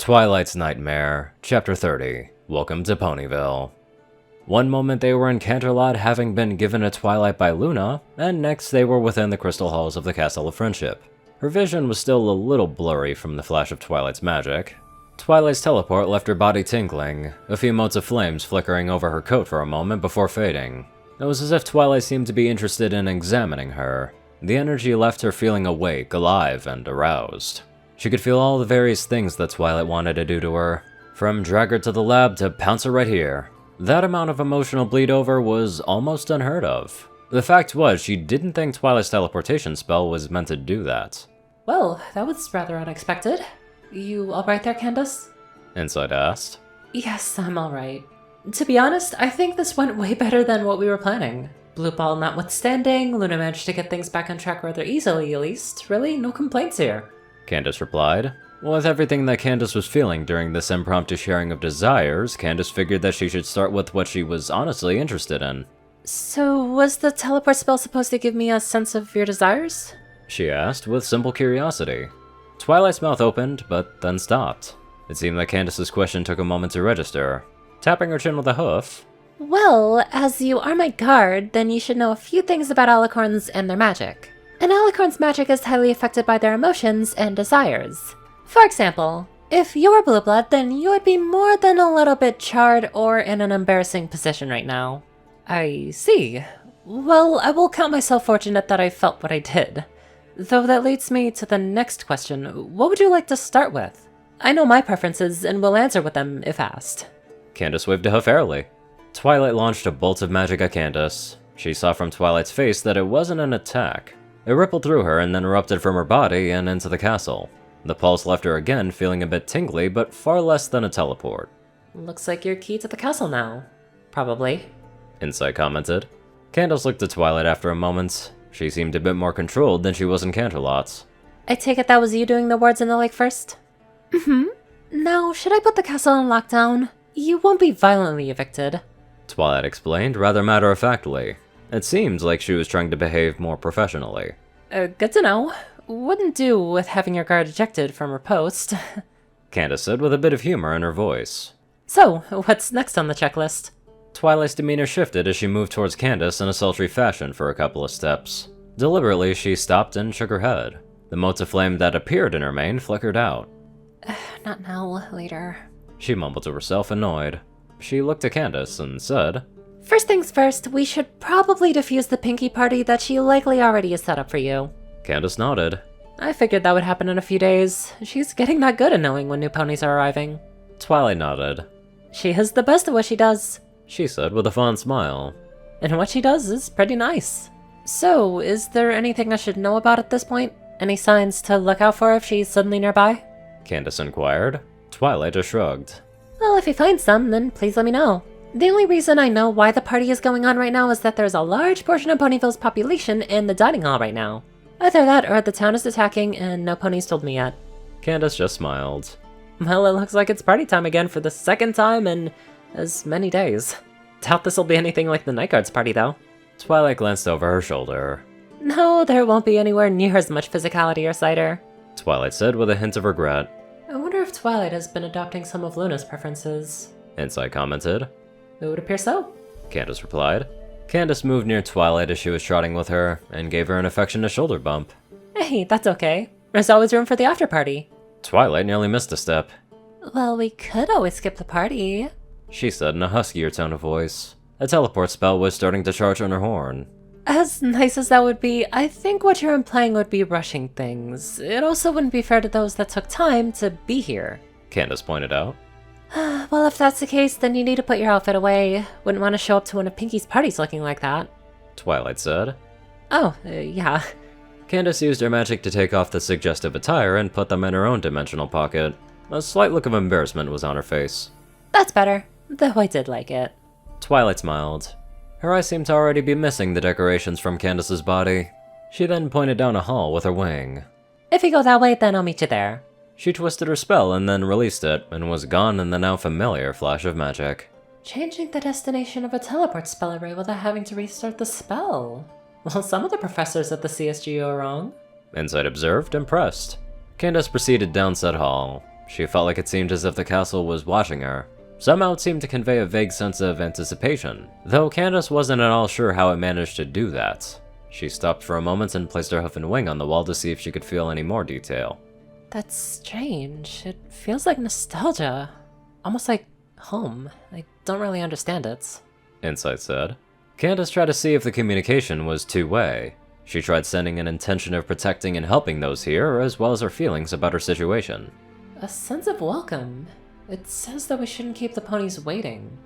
Twilight's Nightmare, Chapter 30. Welcome to Ponyville. One moment they were in Canterlot having been given a Twilight by Luna, and next they were within the crystal halls of the Castle of Friendship. Her vision was still a little blurry from the flash of Twilight's magic. Twilight's teleport left her body tingling, a few motes of flames flickering over her coat for a moment before fading. It was as if Twilight seemed to be interested in examining her. The energy left her feeling awake, alive, and aroused. She could feel all the various things that Twilight wanted to do to her, from drag her to the lab to pounce her right here. That amount of emotional bleed over was almost unheard of. The fact was, she didn't think Twilight's teleportation spell was meant to do that. Well, that was rather unexpected. You alright there, Candice? Insight asked. Yes, I'm alright. To be honest, I think this went way better than what we were planning. Blue ball notwithstanding, Luna managed to get things back on track rather easily, at least. Really, no complaints here. Candice replied. With everything that Candice was feeling during this impromptu sharing of desires, Candice figured that she should start with what she was honestly interested in. So, was the teleport spell supposed to give me a sense of your desires? She asked, with simple curiosity. Twilight's mouth opened, but then stopped. It seemed that Candice's question took a moment to register. Tapping her chin with a hoof. Well, as you are my guard, then you should know a few things about alicorns and their magic. An alicorn's magic is highly affected by their emotions and desires. For example, if you were blue blood, then you would be more than a little bit charred or in an embarrassing position right now. I see. Well, I will count myself fortunate that I felt what I did. Though that leads me to the next question. What would you like to start with? I know my preferences and will answer with them if asked. Candice waved a hoof airily. Twilight launched a bolt of magic at Candice. She saw from Twilight's face that it wasn't an attack. It rippled through her and then erupted from her body and into the castle. The pulse left her again feeling a bit tingly, but far less than a teleport. Looks like you're key to the castle now. Probably. Insight commented. Candice looked at Twilight after a moment. She seemed a bit more controlled than she was in Canterlot's. I take it that was you doing the wards in the lake first? Mm-hmm. Now, should I put the castle on lockdown? You won't be violently evicted. Twilight explained rather matter-of-factly. It seemed like she was trying to behave more professionally. Good to know. Wouldn't do with having your guard ejected from her post. Candice said with a bit of humor in her voice. So, what's next on the checklist? Twilight's demeanor shifted as she moved towards Candice in a sultry fashion for a couple of steps. Deliberately, she stopped and shook her head. The motes of flame that appeared in her mane flickered out. Not now, later. She mumbled to herself, annoyed. She looked at Candice and said, First things first, we should probably defuse the Pinky party that she likely already has set up for you. Candice nodded. I figured that would happen in a few days. She's getting that good at knowing when new ponies are arriving. Twilight nodded. She is the best at what she does, she said with a fond smile. And what she does is pretty nice. So, is there anything I should know about at this point? Any signs to look out for if she's suddenly nearby? Candice inquired. Twilight just shrugged. Well, if you find some, then please let me know. The only reason I know why the party is going on right now is that there's a large portion of Ponyville's population in the dining hall right now. Either that or the town is attacking and no ponies told me yet. Candice just smiled. Well, it looks like it's party time again for the second time in as many days. Doubt this'll be anything like the Night Guard's party, though. Twilight glanced over her shoulder. No, there won't be anywhere near as much physicality or cider. Twilight said with a hint of regret. I wonder if Twilight has been adopting some of Luna's preferences. Insight commented. It would appear so. Candice replied. Candice moved near Twilight as she was trotting with her, and gave her an affectionate shoulder bump. Hey, that's okay. There's always room for the after party. Twilight nearly missed a step. Well, we could always skip the party, she said in a huskier tone of voice. A teleport spell was starting to charge on her horn. As nice as that would be, I think what you're implying would be rushing things. It also wouldn't be fair to those that took time to be here. Candice pointed out. Well, if that's the case, then you need to put your outfit away. Wouldn't want to show up to one of Pinky's parties looking like that. Twilight said. Oh, yeah. Candice used her magic to take off the suggestive attire and put them in her own dimensional pocket. A slight look of embarrassment was on her face. That's better, though I did like it. Twilight smiled. Her eyes seemed to already be missing the decorations from Candice's body. She then pointed down a hall with her wing. If you go that way, then I'll meet you there. She twisted her spell and then released it, and was gone in the now familiar flash of magic. Changing the destination of a teleport spell array without having to restart the spell. Well, some of the professors at the CSGO are wrong. Insight observed, impressed. Candice proceeded down said hall. She felt like it seemed as if the castle was watching her. Somehow it seemed to convey a vague sense of anticipation, though Candice wasn't at all sure how it managed to do that. She stopped for a moment and placed her hoof and wing on the wall to see if she could feel any more detail. That's strange. It feels like nostalgia. Almost like home. I don't really understand it. Insight said. Candice tried to see if the communication was two-way. She tried sending an intention of protecting and helping those here, as well as her feelings about her situation. A sense of welcome. It says that we shouldn't keep the ponies waiting.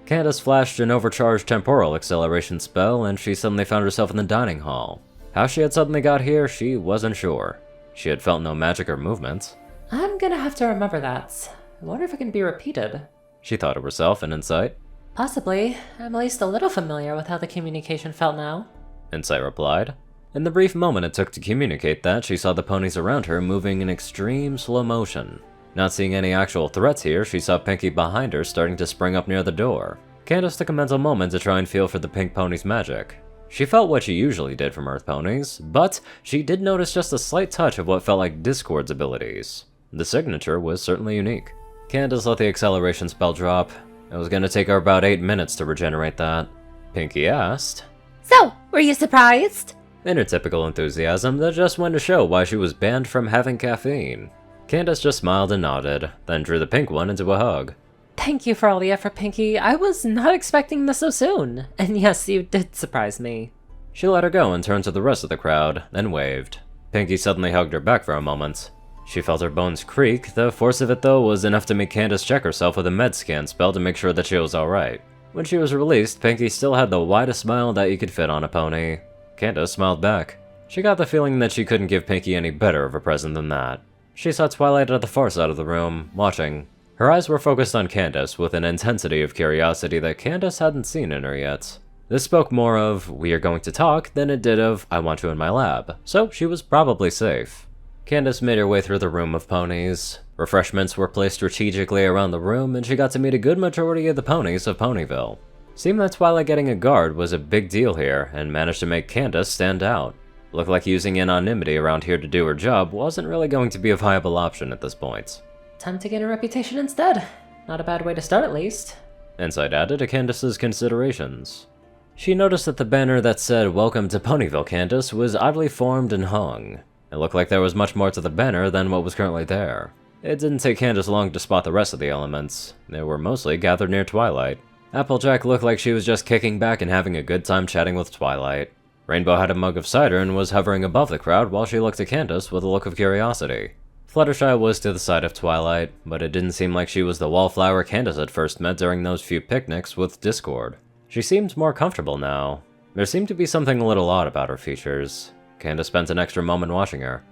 Candice flashed an overcharged temporal acceleration spell, and she suddenly found herself in the dining hall. How she had suddenly got here, she wasn't sure. She had felt no magic or movement. I'm gonna have to remember that. I wonder if it can be repeated. She thought of herself in Insight. Possibly. I'm at least a little familiar with how the communication felt now. Insight replied. In the brief moment it took to communicate that, she saw the ponies around her moving in extreme slow motion. Not seeing any actual threats here, she saw Pinky behind her starting to spring up near the door. Candice took a mental moment to try and feel for the pink pony's magic. She felt what she usually did from Earth ponies, but she did notice just a slight touch of what felt like Discord's abilities. The signature was certainly unique. Candice let the acceleration spell drop. It was going to take her about 8 minutes to regenerate that. Pinky asked, So, were you surprised? in her typical enthusiasm that just went to show why she was banned from having caffeine. Candice just smiled and nodded, then drew the pink one into a hug. Thank you for all the effort, Pinky. I was not expecting this so soon. And yes, you did surprise me. She let her go and turned to the rest of the crowd, then waved. Pinky suddenly hugged her back for a moment. She felt her bones creak. The force of it, though, was enough to make Candice check herself with a med scan spell to make sure that she was alright. When she was released, Pinky still had the widest smile that you could fit on a pony. Candice smiled back. She got the feeling that she couldn't give Pinky any better of a present than that. She saw Twilight at the far side of the room, watching. Her eyes were focused on Candice with an intensity of curiosity that Candice hadn't seen in her yet. This spoke more of, we are going to talk, than it did of, I want you in my lab, so she was probably safe. Candice made her way through the room of ponies. Refreshments were placed strategically around the room, and she got to meet a good majority of the ponies of Ponyville. Seemed that Twilight getting a guard was a big deal here, and managed to make Candice stand out. Looked like using anonymity around here to do her job wasn't really going to be a viable option at this point. Time to gain a reputation instead. Not a bad way to start, at least. Insight added to Candice's considerations. She noticed that the banner that said, Welcome to Ponyville, Candice, was oddly formed and hung. It looked like there was much more to the banner than what was currently there. It didn't take Candice long to spot the rest of the elements. They were mostly gathered near Twilight. Applejack looked like she was just kicking back and having a good time chatting with Twilight. Rainbow had a mug of cider and was hovering above the crowd while she looked at Candice with a look of curiosity. Fluttershy was to the side of Twilight, but it didn't seem like she was the wallflower Candice had first met during those few picnics with Discord. She seemed more comfortable now. There seemed to be something a little odd about her features. Candice spent an extra moment watching her.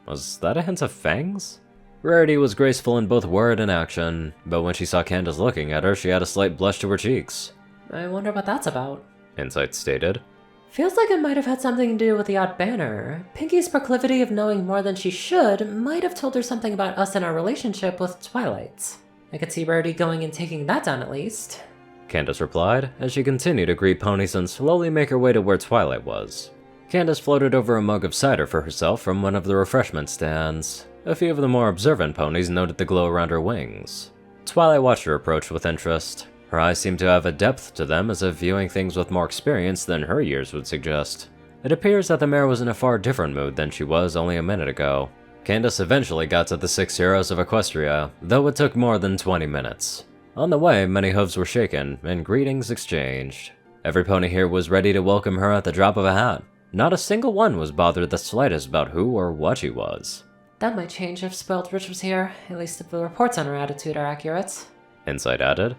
Was that a hint of fangs? Rarity was graceful in both word and action, but when she saw Candice looking at her, she had a slight blush to her cheeks. I wonder what that's about. Insight stated. Feels like it might have had something to do with the odd banner. Pinky's proclivity of knowing more than she should might have told her something about us and our relationship with Twilight. I could see Rarity going and taking that down at least. Candice replied, as she continued to greet ponies and slowly make her way to where Twilight was. Candice floated over a mug of cider for herself from one of the refreshment stands. A few of the more observant ponies noted the glow around her wings. Twilight watched her approach with interest. Her eyes seemed to have a depth to them, as if viewing things with more experience than her years would suggest. It appears that the mare was in a far different mood than she was only a minute ago. Candice eventually got to the 6 heroes of Equestria, though it took more than 20 minutes. On the way, many hooves were shaken, and greetings exchanged. Every pony here was ready to welcome her at the drop of a hat. Not a single one was bothered the slightest about who or what she was. That might change if Spoiled Rich was here, at least if the reports on her attitude are accurate. Insight added.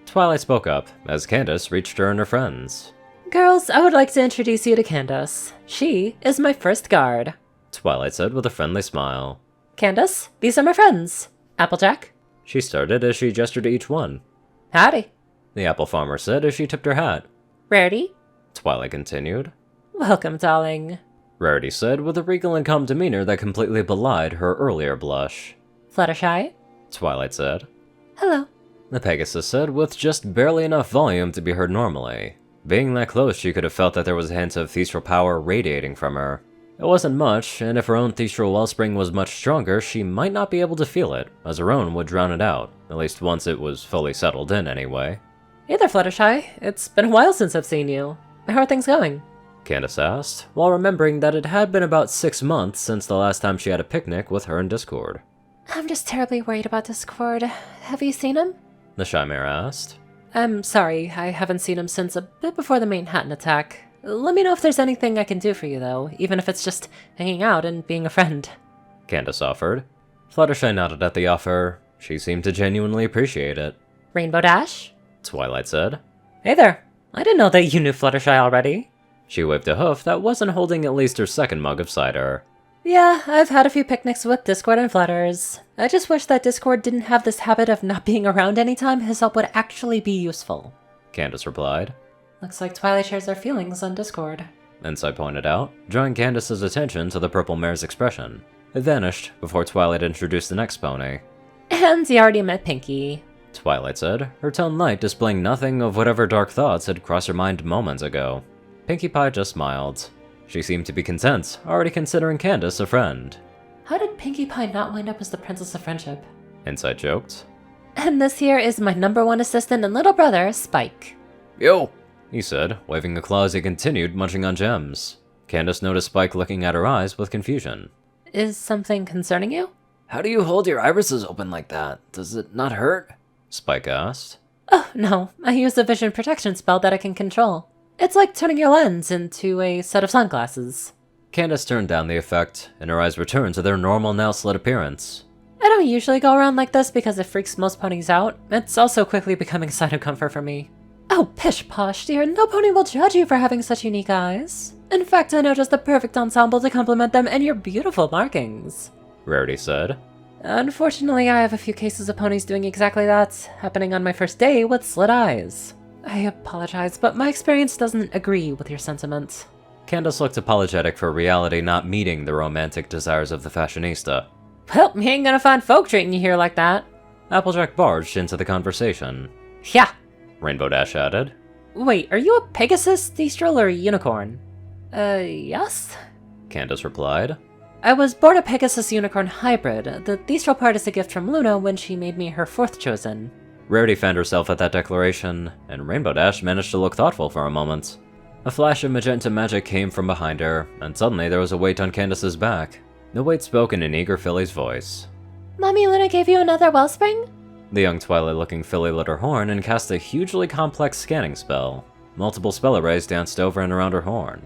Twilight spoke up, as Candice reached her and her friends. Girls, I would like to introduce you to Candice. She is my first guard. Twilight said with a friendly smile. Candice, these are my friends. Applejack. She started as she gestured to each one. Howdy. The apple farmer said as she tipped her hat. Rarity. Twilight continued. Welcome, darling. Rarity said with a regal and calm demeanor that completely belied her earlier blush. Fluttershy. Twilight said. Hello. The Pegasus said with just barely enough volume to be heard normally. Being that close, she could have felt that there was a hint of theastral power radiating from her. It wasn't much, and if her own thestral wellspring was much stronger, she might not be able to feel it, as her own would drown it out, at least once it was fully settled in anyway. Hey there, Fluttershy. It's been a while since I've seen you. How are things going? Candice asked, while remembering that it had been about 6 months since the last time she had a picnic with her in Discord. I'm just terribly worried about Discord. Have you seen him? The Shy Mare asked. I'm sorry, I haven't seen him since a bit before the Manhattan attack. Let me know if there's anything I can do for you, though, even if it's just hanging out and being a friend. Candice offered. Fluttershy nodded at the offer. She seemed to genuinely appreciate it. Rainbow Dash? Twilight said. Hey there. I didn't know that you knew Fluttershy already. She waved a hoof that wasn't holding at least her second mug of cider. Yeah, I've had a few picnics with Discord and Flutters. I just wish that Discord didn't have this habit of not being around anytime his help would actually be useful. Candice replied. Looks like Twilight shares their feelings on Discord. Inside pointed out, drawing Candice's attention to the purple mare's expression. It vanished before Twilight introduced the next pony. And you already met Pinky. Twilight said, her tone light displaying nothing of whatever dark thoughts had crossed her mind moments ago. Pinkie Pie just smiled. She seemed to be content, already considering Candice a friend. How did Pinkie Pie not wind up as the Princess of Friendship? Inside joked. And this here is my #1 assistant and little brother, Spike. Yo! He said, waving a claw as he continued munching on gems. Candice noticed Spike looking at her eyes with confusion. Is something concerning you? How do you hold your irises open like that? Does it not hurt? Spike asked. Oh, no. I use a vision protection spell that I can control. It's like turning your lens into a set of sunglasses. Candice turned down the effect, and her eyes returned to their normal now-slit appearance. I don't usually go around like this because it freaks most ponies out. It's also quickly becoming a sign of comfort for me. Oh, pish-posh, dear. No pony will judge you for having such unique eyes. In fact, I know just the perfect ensemble to complement them and your beautiful markings. Rarity said. Unfortunately, I have a few cases of ponies doing exactly that, happening on my first day with slit eyes. I apologize, but my experience doesn't agree with your sentiment. Candice looked apologetic for reality not meeting the romantic desires of the fashionista. Well, you ain't gonna find folk treating you here like that. Applejack barged into the conversation. Yeah. Rainbow Dash added. Wait, are you a Pegasus, Thestral, or Unicorn? Yes? Candice replied. I was born a Pegasus Unicorn hybrid. The Thestral part is a gift from Luna when she made me her 4th chosen. Rarity found herself at that declaration, and Rainbow Dash managed to look thoughtful for a moment. A flash of magenta magic came from behind her, and suddenly there was a weight on Candice's back. The weight spoke in an eager filly's voice. Mommy Luna gave you another wellspring? The young Twilight-looking filly lit her horn and cast a hugely complex scanning spell. Multiple spell arrays danced over and around her horn.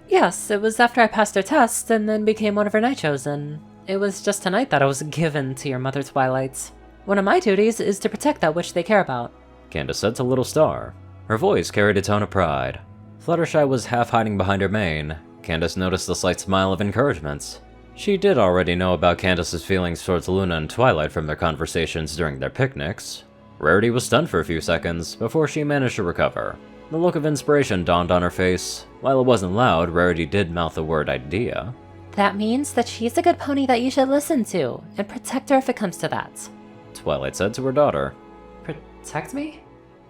Yes, it was after I passed her test and then became one of her night chosen. It was just tonight that I was given to your mother Twilight. One of my duties is to protect that which they care about. Candice said to Little Star. Her voice carried a tone of pride. Fluttershy was half hiding behind her mane. Candice noticed the slight smile of encouragement. She did already know about Candice's feelings towards Luna and Twilight from their conversations during their picnics. Rarity was stunned for a few seconds before she managed to recover. The look of inspiration dawned on her face. While it wasn't loud, Rarity did mouth the word idea. That means that she's a good pony that you should listen to, and protect her if it comes to that. Twilight said to her daughter. Protect me?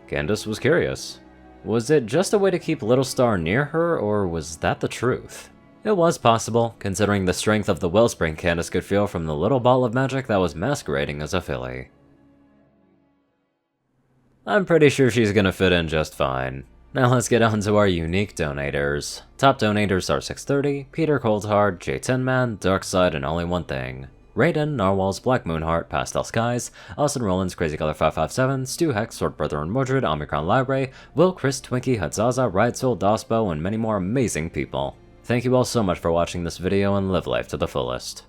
Candice was curious. Was it just a way to keep Little Star near her, or was that the truth? It was possible, considering the strength of the wellspring Candice could feel from the little ball of magic that was masquerading as a filly. I'm pretty sure she's gonna fit in just fine. Now let's get on to our unique donators. Top donators are 630, Peter Coulthard, J Tinman, Darkside, and Onlyonething. Rayden, Narwhals, Blackmoonheart, Pastel Skies, Austin Rollins, Crazy Color 557, Stu Hex, Sword Brother and Mordred, Omicron Library, Will, Chris, Twinkie, Hadzaza, Soule, Dospo, and many more amazing people. Thank you all so much for watching this video and live life to the fullest.